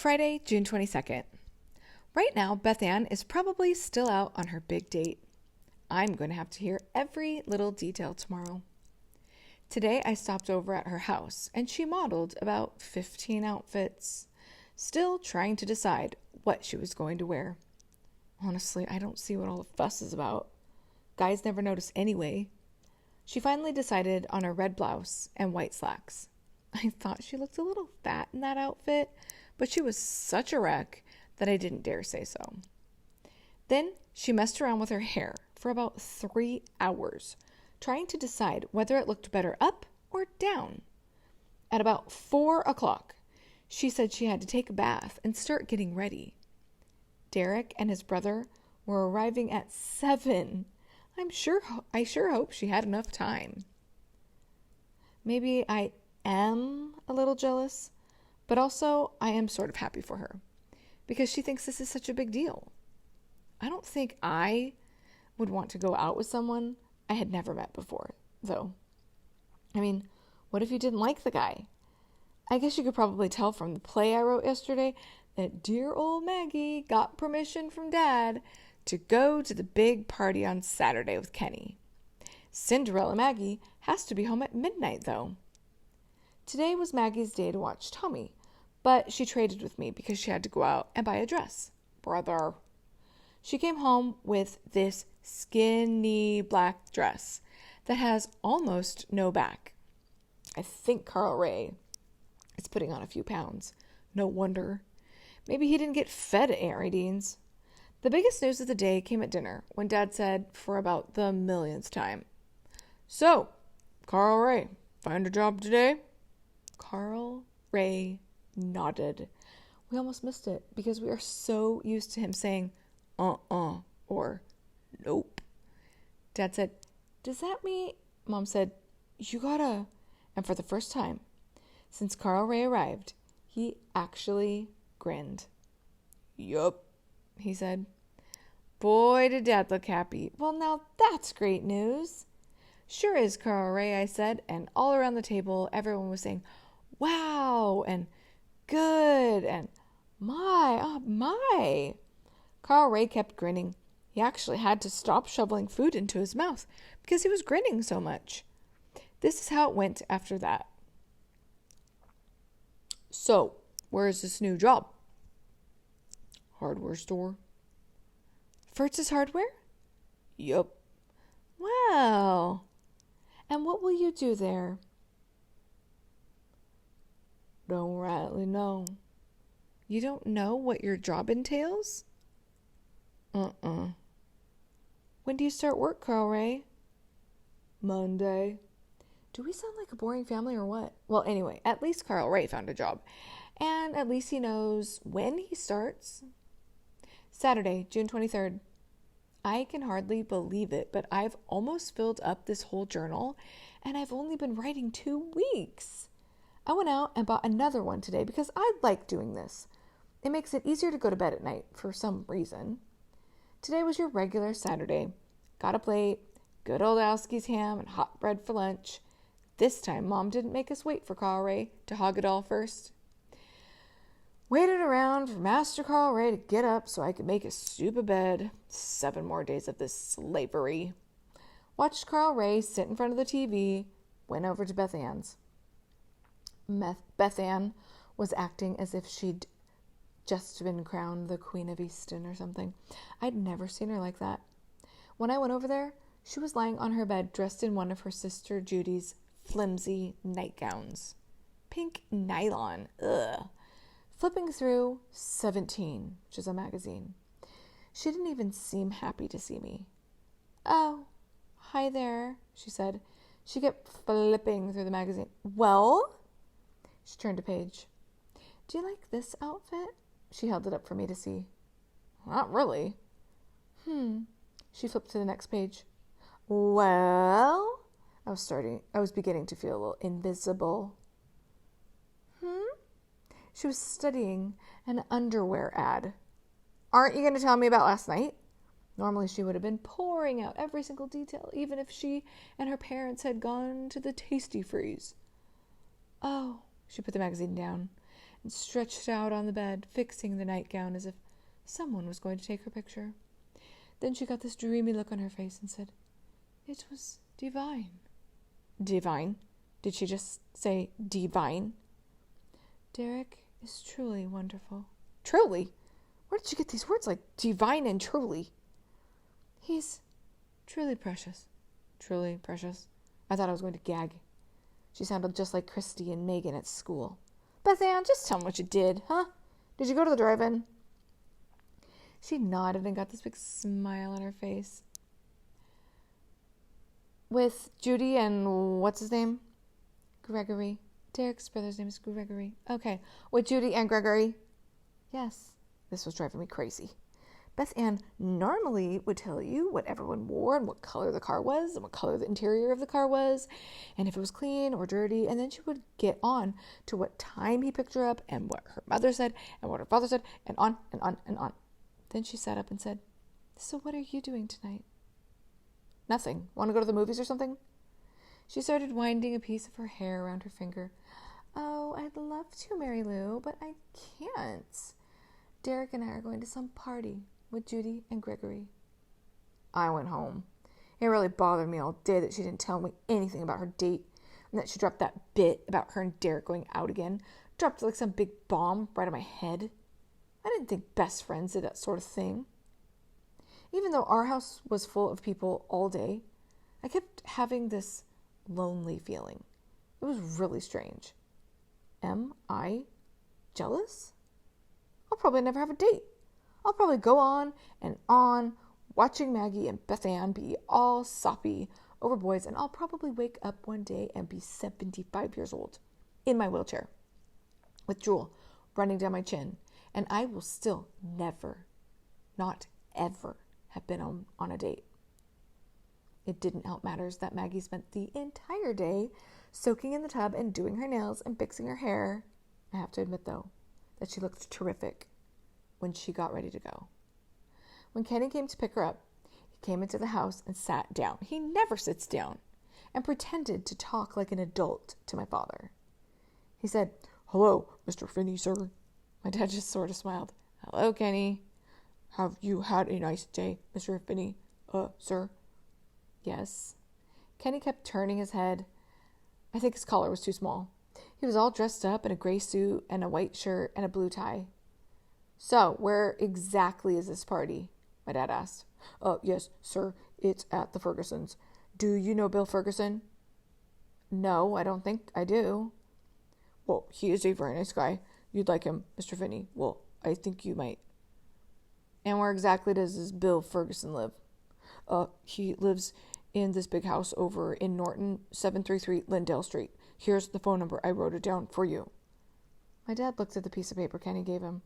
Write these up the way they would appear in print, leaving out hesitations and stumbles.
Friday, June 22nd. Right now, Beth Ann is probably still out on her big date. I'm going to have to hear every little detail tomorrow. Today, I stopped over at her house, and she modeled about 15 outfits, still trying to decide what she was going to wear. Honestly, I don't see what all the fuss is about. Guys never notice anyway. She finally decided on a red blouse and white slacks. I thought she looked a little fat in that outfit, but she was such a wreck that I didn't dare say so. Then she messed around with her hair for about 3 hours, trying to decide whether it looked better up or down. At about 4 o'clock, she said she had to take a bath and start getting ready. Derek and his brother were arriving at 7. I sure hope she had enough time. Maybe I am a little jealous, but also I am sort of happy for her because she thinks this is such a big deal. I don't think I would want to go out with someone I had never met before, though. I mean, what if you didn't like the guy? I guess you could probably tell from the play I wrote yesterday that dear old Maggie got permission from Dad to go to the big party on Saturday with Kenny. Cinderella Maggie has to be home at midnight, though. Today was Maggie's day to watch Tommy, but she traded with me because she had to go out and buy a dress. Brother. She came home with this skinny black dress that has almost no back. I think Carl Ray is putting on a few pounds. No wonder. Maybe he didn't get fed at Aunt Radine's. The biggest news of the day came at dinner when Dad said, for about the millionth time, "So, Carl Ray, find a job today?" Carl Ray nodded. We almost missed it because we are so used to him saying, or nope. Dad said, "Does that mean?" Mom said, "You gotta." And for the first time since Carl Ray arrived, he actually grinned. "Yup," he said. Boy, did Dad look happy. Well, now that's great news. "Sure is, Carl Ray," I said, and all around the table, everyone was saying, "Wow," and "Good," and "My, oh my." Carl Ray kept grinning. He actually had to stop shoveling food into his mouth because he was grinning so much. This is how it went after that. "So, where is this new job?" "Hardware store." "Furtz's Hardware?" "Yup." "Wow. And what will you do there?" "Don't rightly know." "You don't know what your job entails?" "When do you start work, Carl Ray?" "Monday." Do we sound like a boring family or what? Well, anyway, at least Carl Ray found a job. And at least he knows when he starts. Saturday, June 23rd. I can hardly believe it, but I've almost filled up this whole journal, and I've only been writing 2 weeks. I went out and bought another one today because I like doing this. It makes it easier to go to bed at night for some reason. Today was your regular Saturday. Got a plate, good old Alski's ham and hot bread for lunch. This time, Mom didn't make us wait for Carl Ray to hog it all first. Waited around for Master Carl Ray to get up so I could make a stupid bed. 7 more days of this slavery. Watched Carl Ray sit in front of the TV. Went over to Beth Ann's. Beth Ann was acting as if she'd just been crowned the Queen of Easton or something. I'd never seen her like that. When I went over there, she was lying on her bed dressed in one of her sister Judy's flimsy nightgowns. Pink nylon. Ugh. Flipping through 17, which is a magazine. She didn't even seem happy to see me. "Oh, hi there," she said. She kept flipping through the magazine. "Well?" She turned a page. "Do you like this outfit?" She held it up for me to see. "Not really." She flipped to the next page. "Well?" I was beginning to feel a little invisible. She was studying an underwear ad. "Aren't you going to tell me about last night?" Normally she would have been pouring out every single detail, even if she and her parents had gone to the Tasty Freeze. "Oh," she put the magazine down. and stretched out on the bed, fixing the nightgown as if someone was going to take her picture. Then she got this dreamy look on her face and said, "It was divine." Divine? Did she just say divine? "Derek is truly wonderful." Truly? Where did you get these words like divine and truly? "He's truly precious." Truly precious? I thought I was going to gag. She sounded just like Christy and Megan at school. "Beth Ann, just tell me what you did, huh? Did you go to the drive-in?" She nodded and got this big smile on her face. "With Judy and what's his name?" "Gregory. Derek's brother's name is Gregory." "Okay. With Judy and Gregory?" "Yes." This was driving me crazy. Beth Ann normally would tell you what everyone wore and what color the car was and what color the interior of the car was and if it was clean or dirty, and then she would get on to what time he picked her up and what her mother said and what her father said and on and on and on. Then she sat up and said, "So what are you doing tonight?" "Nothing. Want to go to the movies or something?" She started winding a piece of her hair around her finger. "Oh, I'd love to, Mary Lou, but I can't. Derek and I are going to some party with Judy and Gregory." I went home. It really bothered me all day that she didn't tell me anything about her date, and that she dropped that bit about her and Derek going out again. Dropped it like some big bomb right on my head. I didn't think best friends did that sort of thing. Even though our house was full of people all day, I kept having this lonely feeling. It was really strange. Am I jealous? I'll probably never have a date. I'll probably go on and on, watching Maggie and Beth Ann be all soppy over boys, and I'll probably wake up one day and be 75 years old, in my wheelchair, with drool running down my chin, and I will still never, not ever, have been on a date. It didn't help matters that Maggie spent the entire day soaking in the tub and doing her nails and fixing her hair. I have to admit, though, that she looked terrific when she got ready to go. When Kenny came to pick her up, he came into the house and sat down. He never sits down, and pretended to talk like an adult to my father. He said, "Hello, Mr. Finney, sir." My dad just sort of smiled. "Hello, Kenny." "Have you had a nice day, Mr. Finney, sir?" "Yes." Kenny kept turning his head. I think his collar was too small. He was all dressed up in a gray suit and a white shirt and a blue tie. "So, where exactly is this party?" my dad asked. Yes, sir, it's at the Fergusons. Do you know Bill Ferguson?" "No, I don't think I do." "Well, he is a very nice guy. You'd like him, Mr. Finney. Well, I think you might." "And where exactly does this Bill Ferguson live?" He lives in this big house over in Norton, 733 Lindale Street. Here's the phone number. I wrote it down for you." My dad looked at the piece of paper Kenny gave him.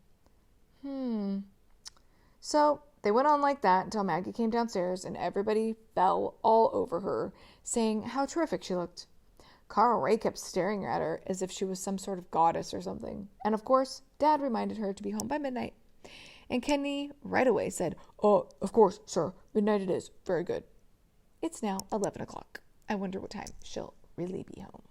So they went on like that until Maggie came downstairs and everybody fell all over her, saying how terrific she looked. Carl Ray kept staring at her as if she was some sort of goddess or something. And of course, Dad reminded her to be home by midnight. And Kenny right away said, "Oh, of course, sir. Midnight it is. Very good." It's now 11 o'clock. I wonder what time she'll really be home.